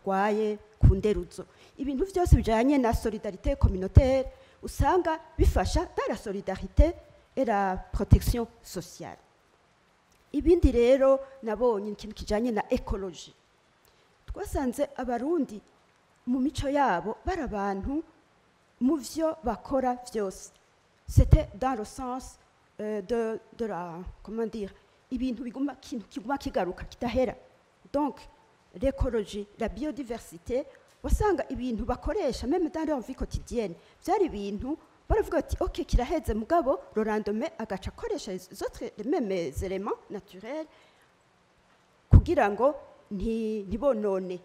rwaye ku nderuzo ibintu byose bijanye na solidarité communautaire usanga bifasha dans la solidarité et la protection sociale. Ibindi rero nabonye ikintu kijanye na écologie twasanze abarundi mu mico yabo bari abantu mu vyo bakora vyose. C'était dans le sens de la, comment dire, ibintu biguma kiguma kigaruka kitahera. Donc l'écologie, la biodiversité, wasanga ibintu bakoresha même dans leur vie quotidienne byari ibintu baravuga ati ok kiraheze mugabo le lendemain agaca akoresha les autres les mêmes éléments naturels kugira ngo ntibonone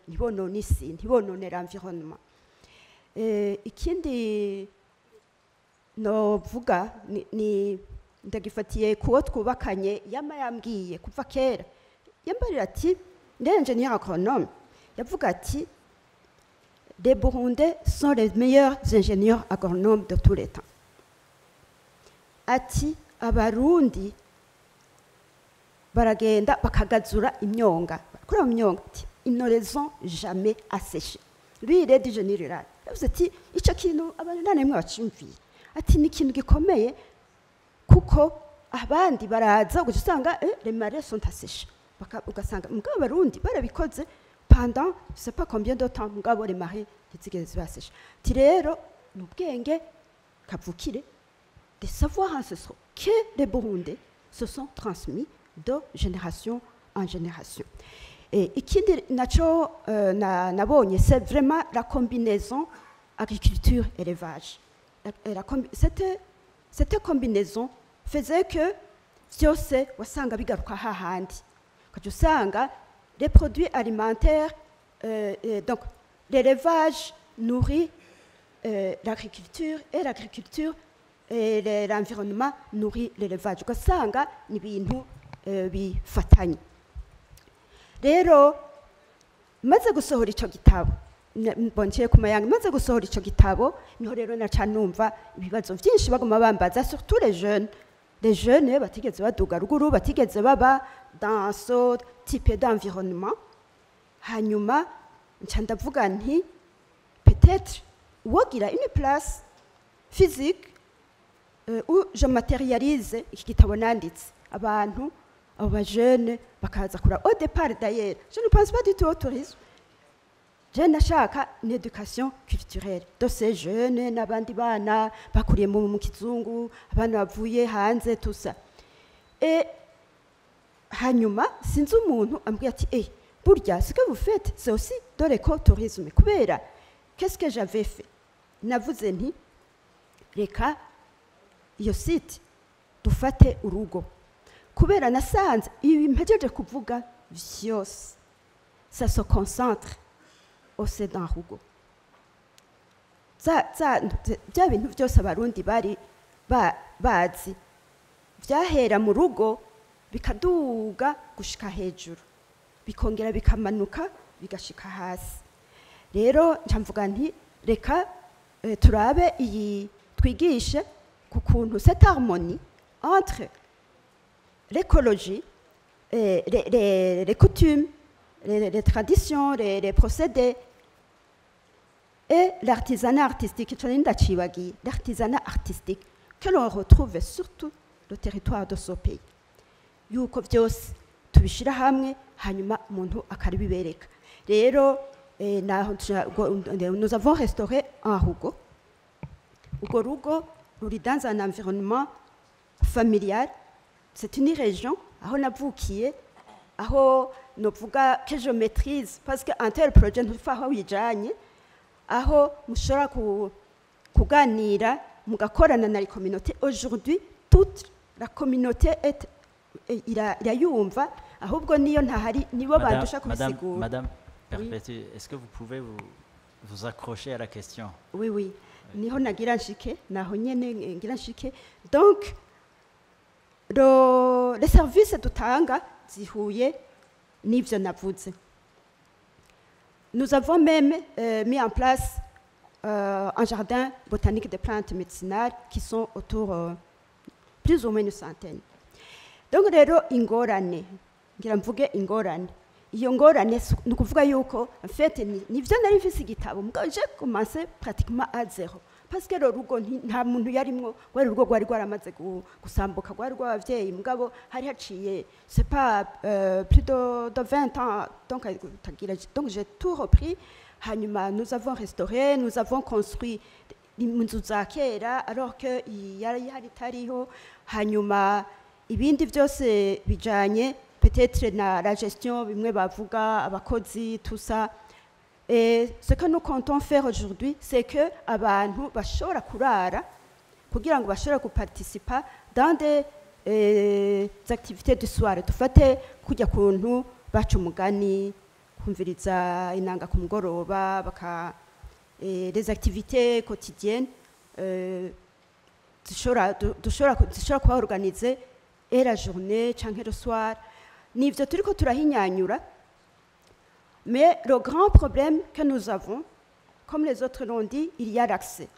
isi ntibonone l'environnement. Ikindi novuga ni ndagifatiye kuwo twubakanye yama yambwiye kuva kera yambarira ati l'ingénieur agronome yavuga ati les Burundais sont les meilleurs ingénieurs agronomes de tous les temps. Ati abarundi baragenda bakagazura imyonga bakora imyonga ati ils ne les ont jamais asséchés. Lui il est du génie rural. Yavuze ati ico kintu abantu nta nemwe bacimviye ati ni ikintu gikomeye kuko abandi baraza ugasanga les marais sont asséchés ugasanga mugabo abarundi barabikoze pendant je sais pas combien de temps mugabo les marais ntizigeze basesha ti rero n'ubwenge kavukire des savoirs ancestraux que les Burundais se sont transmis de génération en génération. Et ikindi naco nabonye c'est vraiment la combinaison agriculture élevage. Cette combinaison faisait que vyose wasanga bigaruka hahandi kaje usanga les produits alimentaires, donc l'élevage nourrit l'agriculture et l'agriculture et l'environnement nourrit l'élevage. Ugasanga ni ibintu bifatanye. Rero maze gusohora ico gitabo mbonye ku mayanga maze gusohora ico gitabo niho rero naca numva ibibazo byinshi baguma bambaza surtout les jeunes batigeze baduga ruguru batigeze baba dans ce type d'environnement. Hanyuma nca ndavuga nti peut-être wogira une place physique où je matérialise iki gitabo nanditse abantu abo jeunes bakaza kura au départ d'ailleurs je ne pense pas du tout au tourisme. Je nashaka une éducation culturelle de ces jeunes n'abandi bana bakuriye mu kizungu abana bavuye hanze tout ça. Et hanyuma sinzi umuntu ambwiye ati burya ce que vous faites c'est aussi de l'écotourisme kubera qu'est-ce que j'avais fait navuze nti reka iyo site dufate urugo kubera nasanze ibi mpejeje kuvuga vyose ça se concentre au Sedan Rugo. Bya bintu byose abarundi bari bazi vyahera mu rugo bikaduga gushika hejuru bikongera bikamanuka bigashika hasi. Rero ncamvuga nti reka turabe iyi twigishe ku kuntu cette harmonie entre l'écologie les coutumes les traditions les procédés et l'artisanat artistique, l'artisanat artistique que l'on retrouve surtout le territoire de ce pays. Yuko byose tubishira hamwe hanyuma umuntu akaribibereka. Rero nous avons restauré un rugo. Ugo rugo ruri dans un environnement familial. C'est une région aho navukiye aho novuga que je maîtrise parce que un tel projet ntufaho wijanye aho mushora kuganira mugakorana na la communauté. Aujourd'hui toute la communauté est irayumva ahubwo niyo ntahari nibo bandusha kubisigura. Madame Perpétue, est-ce que vous pouvez vous accrocher à la question? Oui. Niho nagira nshike naho nyene ngira nshike. Donc les services dutanga zihuye n'ivyo navuze. Nous avons même mis en place un jardin botanique de plantes médicinales qui sont autour plus ou moins une centaine. Donc rero ingorane ngira mvuge ingorane iyo ngorane ni ukuvuga yuko en fait nivyo nari mfise igitabo mugabo je commencé pratiquement à zéro parce que le rugo nta muntu yarimwo gwari rugo gwari rwaramaze gusambuka gwari rw'abavyeyi mugabo hari haciye c'est pas plus de 20 ans donc j'ai tout repris hanyuma nous avons restauré nous avons construit inzu za kera alors que yari hari tariho hanyuma ibindi byose bijanye peut-être na la gestion bimwe bavuga abakozi tout ça et ce que nous comptons faire aujourd'hui c'est que abantu bashobora kurara kugira ngo bashobora kuparticiper dans des activités du soir tufate kujya kuntu baca umugani kumviriza inanga ku mugoroba baka des activités quotidiennes dushobora kuba organiser et la journée canke le soir nivyo turiko turahinyanyura mais le grand problème que nous avons comme les autres l'ont dit il y a l'accès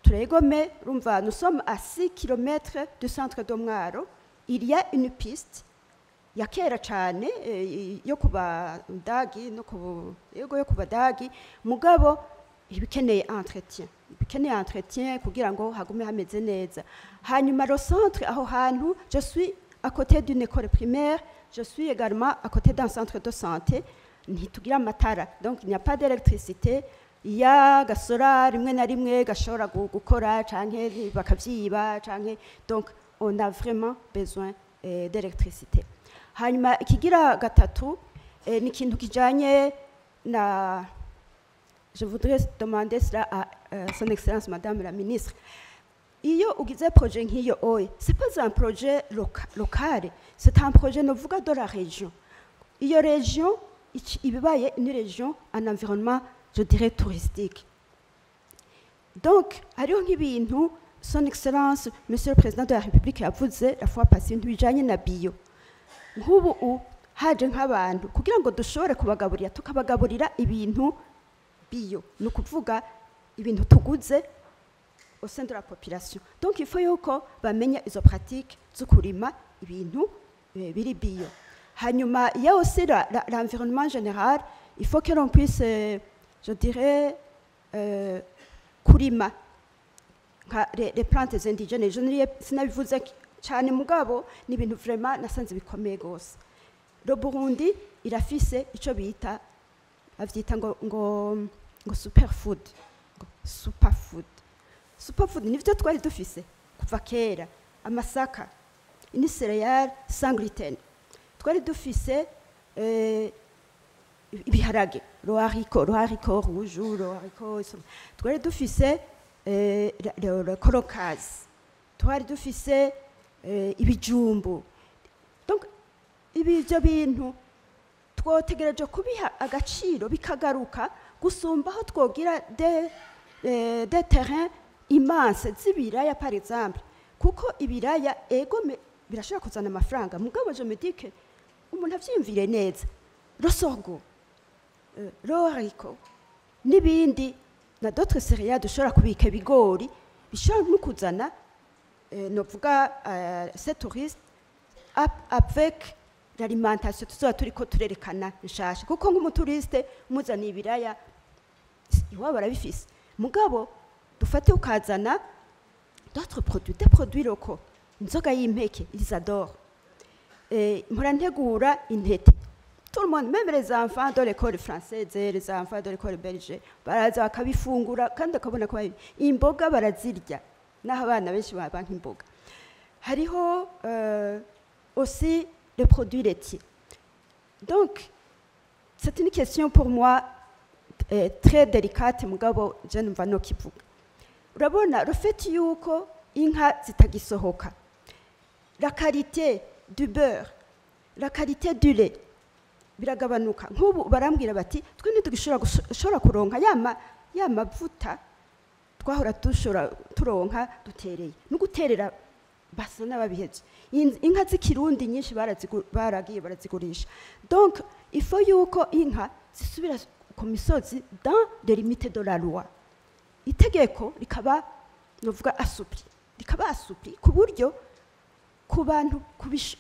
turégome rumva nous sommes à 6 km du centre de Mwaro il y a une piste ya kera cyane yo kuba dagi no yo kuba dagi mugabo ibikeneye entretien kugira ngo hagume hameze neza hanyuma le centre aho hantu je suis à côté d'une école primaire je suis également à côté d'un centre de santé ntitugira amatara donc il n'y a pas d'électricité il y a gasora rimwe na rimwe gashobora gukora canke bakavyiba canke donc on a vraiment besoin d'électricité hanyuma ikigira gatatu ni kintu kijanye na je voudrais demander cela à son excellence madame la ministre iyo ugize projet nk'iyo oye c'est pas un projet local c'est un projet novuga de la région iyo région ibibaye une région en environnement je dirais touristique donc hariho nk'ibintu son excellence monsieur le président de la république yavuze la fois passée ibintu bijanye na bio nk'ubu haje nk'abantu kugira ngo dushobore kubagaburira tukabagaburira ibintu bio ni ukuvuga ibintu tuguze au sein de la population donc il faut yuko bamenya izo pratique zo kurima ibintu biri bio hanyuma il y a aussi l'environnement général il faut que l'on puisse je dirais kurima les plantes indigènes je ne sinabivuze cyane mugabo ni ibintu vraiment nasanze bikomeye gose le Burundi irafise ico bita avyita ngo superfood superfood nivyo twari dufise kuva kera amasaka ini céréales sans gluten twari dufise ibiharage le haricot rouge le haricot twari dufise le colocase twari dufise ibijumbu donc ibyo bintu twotegereje kubiha agaciro bikagaruka gusumbaho twogira des terrains immenses z'ibiraya par exemple kuko ibiraya ego birashobora kuzana amafaranga mugabo je me dis que umuntu avyimvire neza rosorgo haricot n'ibindi na d'autres céréales dushobora kubika ibigori bishobora no kuzana novuga ces touristes avec l'alimentation tuzoba turiko turerekana nshasha kuko nk'umuturiste muzana ibiraya iwabo barabifise mugabo dufate ukazana d'autres produits des produits locaux inzoga y'impeke ils adorent mpora ntegura intete tout le monde même les enfants de l'école française les enfants de l'école belge baraza bakabifungura kandi akabona ko imboga barazirya naho abana benshi baba nk'imboga hariho aussi les produits laitiers donc c'est une question pour moi très délicate mugabo je numva no kivuga urabona le fait yuko inka zitagisohoka la qualité du beurre la qualité du lait biragabanuka nk'ubu barambwira bati twe ntitugishobora kuronka ya mavuta twahora turonka dutereye no guterera basa n'ababiheze inka z'ikirundi nyinshi baragiye barazigurisha donc il faut yuko inka zisubira ku misozi dans les limites de la loi itegeko rikaba novuga asupli ku buryo ku bantu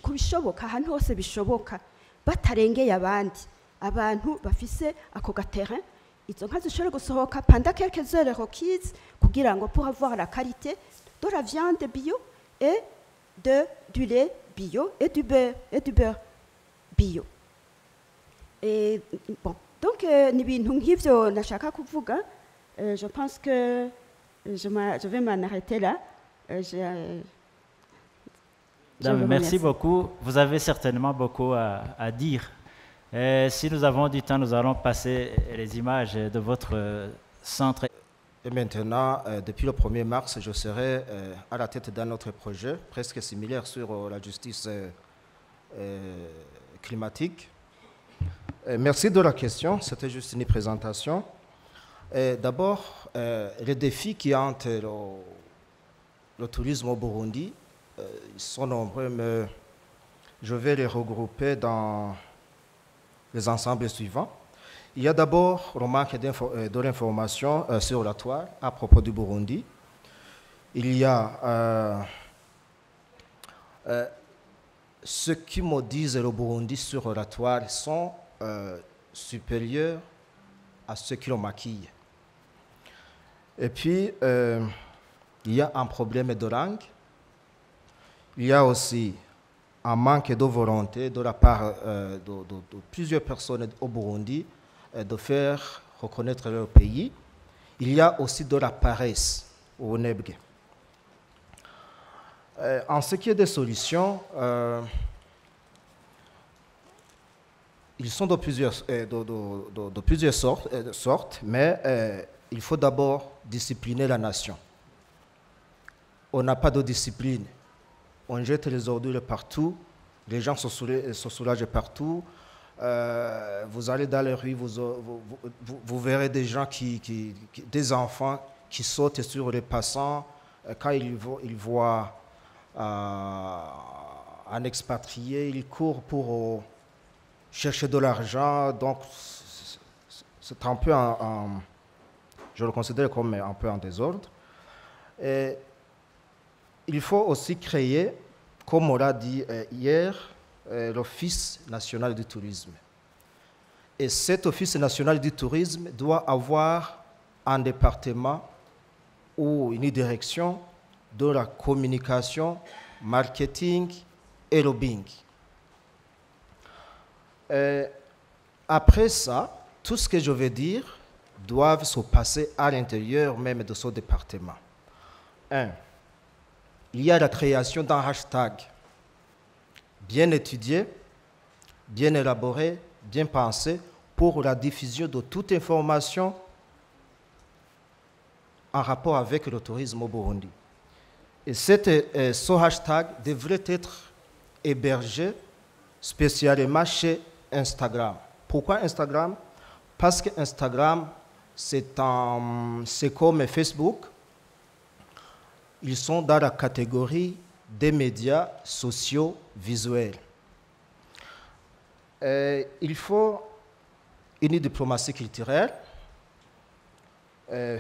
kubishoboka ahantu hose bishoboka batarengeye abandi abantu bafise ako gaterrain izo nka zishobora gusohoka pendant quelques heures requises kugira ngo pour avoir la qualité de la viande bio et du lait bio et du beurre bio. Et bon, donc ni bintu nk'ivyo nashaka kuvuga. Je pense que je vais m'en arrêter là. Merci beaucoup. Vous avez certainement beaucoup à dire. Si nous avons du temps, nous allons passer les images de votre centre. Et maintenant, depuis le 1er mars, je serai à la tête d'un autre projet presque similaire sur la justice climatique. Merci de la question, c'était juste une présentation. D'abord, les défis qui hantent le tourisme au Burundi, ils sont nombreux, mais je vais les regrouper dans les ensembles suivants. Il y a d'abord le manque de l'information sur la toile à propos du Burundi. Il y a ceux qui me disent le Burundi sur la toile sont supérieurs à ceux qui le maquillent. Et puis, il y a un problème de langue. Il y a aussi un manque de volonté de la part de plusieurs personnes au Burundi de faire reconnaître leur pays. Il y a aussi de la paresse au Nebge. En ce qui est des solutions, ils sont de plusieurs sortes, mais il faut d'abord discipliner la nation. On n'a pas de discipline. On jette les ordures partout, les gens se soulagent partout. Vous allez dans les rues, vous verrez des gens des enfants qui sautent sur les passants. Quand ils voient un expatrié, ils courent pour chercher de l'argent. Donc, c'est un peu je le considère comme un peu en désordre. Et il faut aussi créer, comme on l'a dit hier, l'Office national du tourisme. Et cet Office national du tourisme doit avoir un département ou une direction de la communication, marketing et lobbying. Après ça, tout ce que je vais dire doit se passer à l'intérieur même de ce département. 1. Il y a la création d'un hashtag bien étudié, bien élaboré, bien pensé pour la diffusion de toute information en rapport avec le tourisme au Burundi. Et ce hashtag devrait être hébergé spécialement chez Instagram. Pourquoi Instagram? Parce que Instagram, c'est comme Facebook. Ils sont dans la catégorie des médias sociaux visuels. Il faut une diplomatie culturelle,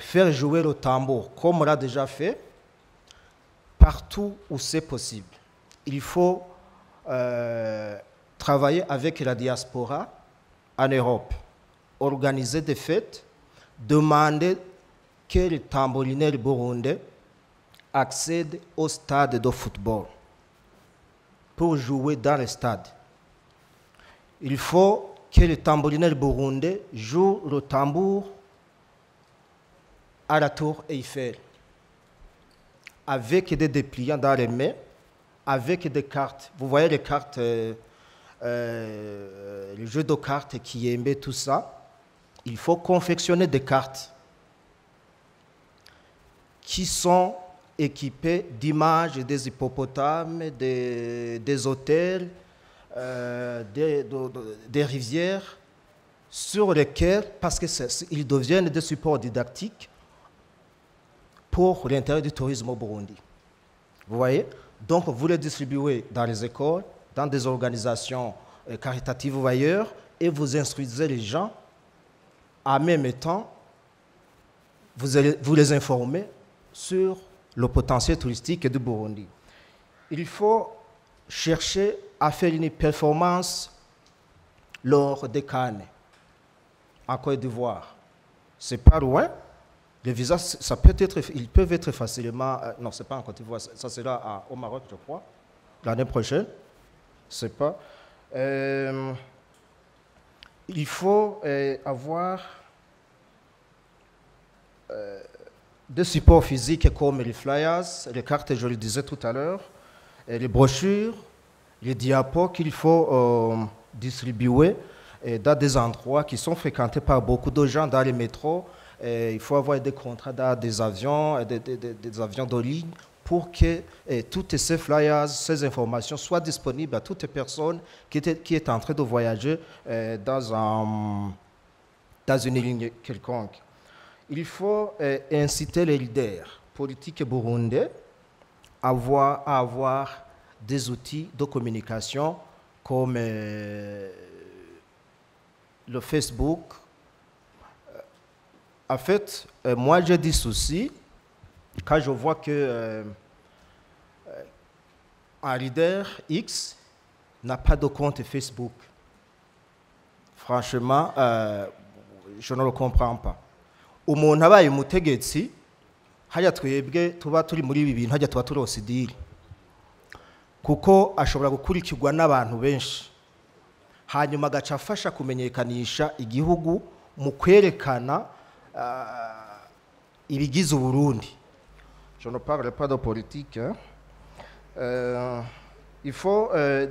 faire jouer le tambour comme on l'a déjà fait, partout où c'est possible. Il faut travailler avec la diaspora en Europe, organiser des fêtes, demander que les tambourinaires burundais accèdent au stade de football pour jouer dans le stade. Il faut que les tambourinaires burundais jouent le tambour à la tour Eiffel avec des dépliants dans les mains, avec des cartes. Vous voyez les cartes, les jeux de cartes qui aiment tout ça. Il faut confectionner des cartes qui sont équipées d'images des hippopotames, des hôtels, des rivières, sur lesquelles, parce qu'ils deviennent des supports didactiques pour l'intérêt du tourisme au Burundi. Vous voyez? Donc, vous les distribuez dans les écoles, dans des organisations caritatives ou ailleurs, et vous instruisez les gens. En même temps, vous les informez sur le potentiel touristique du Burundi. Il faut chercher à faire une performance lors des Cannes en Côte d'Ivoire. C'est pas loin. Les visas, ça peut être, ils peuvent être facilement. Non, c'est pas en Côte d'Ivoire. Ça sera au Maroc, je crois, l'année prochaine. C'est pas. Il faut avoir des supports physiques comme les flyers, les cartes, je le disais tout à l'heure, les brochures, les diapos qu'il faut distribuer dans des endroits qui sont fréquentés par beaucoup de gens dans les métros. Il faut avoir des contrats dans des avions, des avions de ligne pour que toutes ces flyers, ces informations soient disponibles à toute personne qui est en train de voyager dans une ligne quelconque. Il faut inciter les leaders politiques burundais à avoir des outils de communication comme le Facebook. En fait, moi j'ai des soucis quand je vois que un leader X n'a pas de compte Facebook. Franchement, je ne le comprends pas. Umuntu abaye umutegetsi hajya twebwe tuba turi muri ibi bintu hajya tuba turi osidiri kuko ashobora gukurikirwa n'abantu benshi hanyuma agaca afasha kumenyekanisha igihugu mu kwerekana ibigize Burundi. Je ne parle pas de politique. Il faut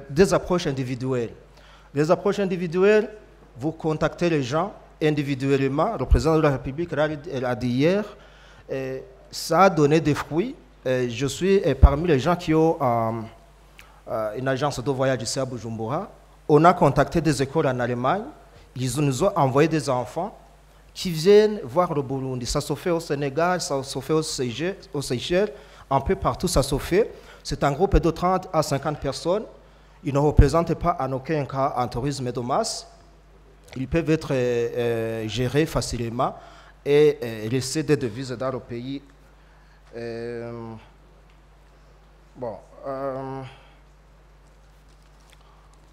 des approches individuelles. Les approches individuelles, vous contactez les gens individuellement. Le président de la République l'a dit hier. Ça a donné des fruits. Je suis parmi les gens qui ont une agence de voyage ici à Bujumbura. On a contacté des écoles en Allemagne. Ils nous ont envoyé des enfants qui viennent voir le Burundi. Ça se fait au Sénégal, ça se fait aux Seychelles, un peu partout ça se fait. C'est un groupe de 30 à 50 personnes. Ils ne représentent pas en aucun cas un tourisme de masse. Ils peuvent être gérés facilement et laisser des devises dans le pays.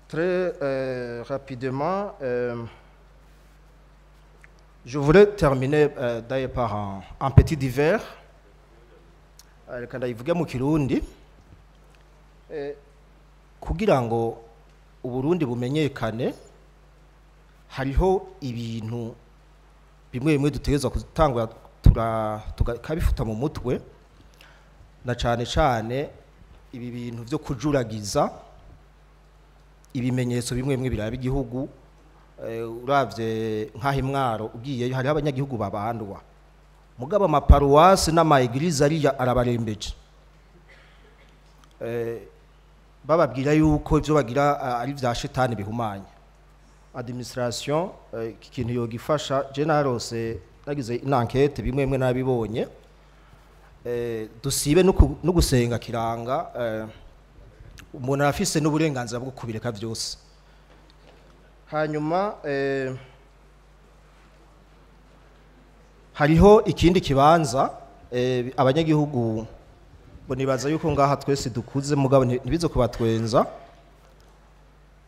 Très rapidement, je voulais terminer d'ailleurs par un petit divers. Reka ndayivuge mu Kirundi kugira ngo Uburundi bumenyekane hariho ibintu bimwe bimwe dutegerezwa gutangwa tukabifuta mu mutwe na cyane cyane ibi bintu byo kujuragiza ibimenyetso bimwe bimwe biraba igihugu. Uravye nk'aho Imwaro ugiye hariho abanyagihugu babandwa mugabo amaparuwasi n'amaegirize ariya arabarembeje bababwira yuko ibyo bagira ari vya shetani bihumanya. Administration ikintu yogifasha je narose nagize inankete bimwe bimwe nabibonye dusibe no gusenga kiranga umuntu afise n'uburenganzira bwo kubireka byose. Hanyuma hariho ikindi kibanza abanyagihugu bo nibaza yuko ngaha twese dukuze mugabo nibizo kubatwenza.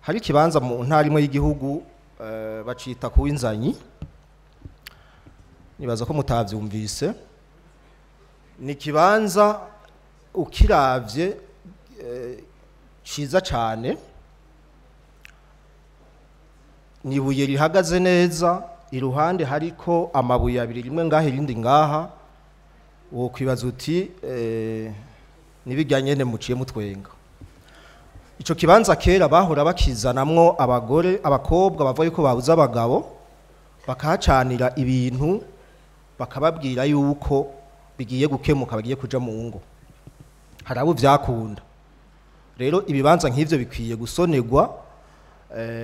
Hari ikibanza mu ntara imwe y'igihugu bacita kuwinzanyi, nibaza ko mutavyumvise. Ni kibanza ukiravye ciza cyane, nibuye rihagaze neza, iruhande hariko amabuye abiri, rimwe ngaha irindi ngaha. Wo kwibaza uti nibijyanye ne muciye mutwenga. Ico kibanza kera bahora bakizanamwo abagore abakobwa bavuye ko babuze abagabo, bakahacanira ibintu bakababwira yuko bigiye gukemuka bagiye kuja mu ngo. Harabo vyakunda. Rero ibibanza nk'ivyo bikwiye gusonerwa.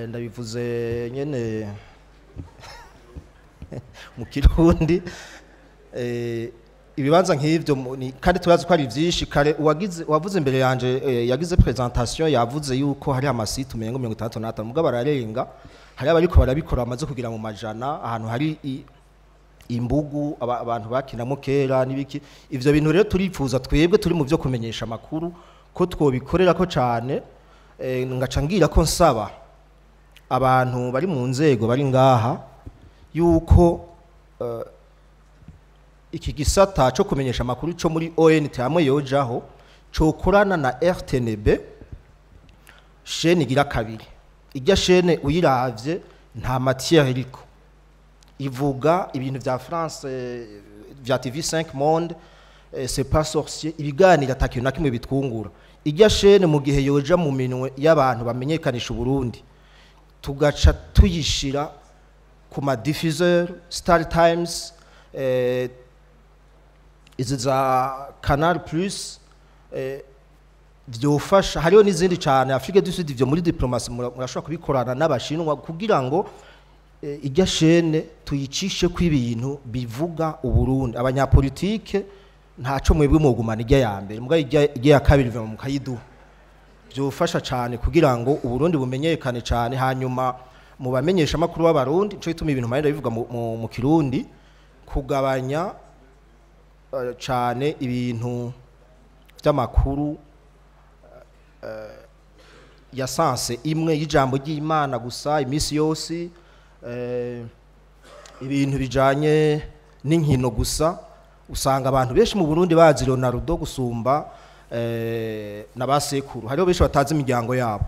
Ndabivuze nyene mu Kirundi. Ibibanza nk'ivyo kandi turazi ko ari vyinshi. Kare wavuze imbere yanje yagize presentation yavuze yuko hari amasite umengo 65 mugabo bararenga. Hari abariko barabikora bamaze kugira mu majana ahantu hari imbugu abantu bakinamo kera nibiki. Ivyo bintu rero turifuza twebwe turi mu byo kumenyesha makuru ko twobikorera ko cyane. Ngaca ngira ko nsaba abantu bari mu nzego bari ngaha yuko iki gisata cyo kumenyesha amakuru cyo muri ONT hamwe yojaho cokorana na RTNB chaîne igira kabiri. Ijya chaîne uyiravye nta matière iriko, ivuga ibintu vya France vya TV5 Monde, c'est pas sorcier, ibiganira atakintu na kimwe bitwungura. Ijya chaîne mu gihe yoja mu minwe y'abantu bamenyekanisha Burundi, tugaca tuyishira ku ma diffuseur Star Times, izi za Canal Plus, byofasha. Hariho n'izindi cyane Afrique du Sud, ivyo muri diplomasi murashobora kubikorana n'abashinwa kugira ngo ijya chaîne tuyicishe ku ibintu bivuga Uburundi. Abanyapolitike ntaco mwebwe mugumana ijya ya mbere, muga ijya ya kabiri biva mu kayidu, byofasha cyane kugira ngo Uburundi bumenyekane cyane. Hanyuma mu bamenyesha makuru b'abarundi cyo ituma ibintu mayenda bivuga mu Kirundi, kugabanya cyane ibintu by'amakuru ya sanse imwe y'ijambo ry'Imana gusa imisi yose, ibintu bijanye n'inkino gusa. Usanga abantu benshi mu Burundi bazi Ronaldo gusumba na basekuru, hariho benshi batazi imiryango yabo.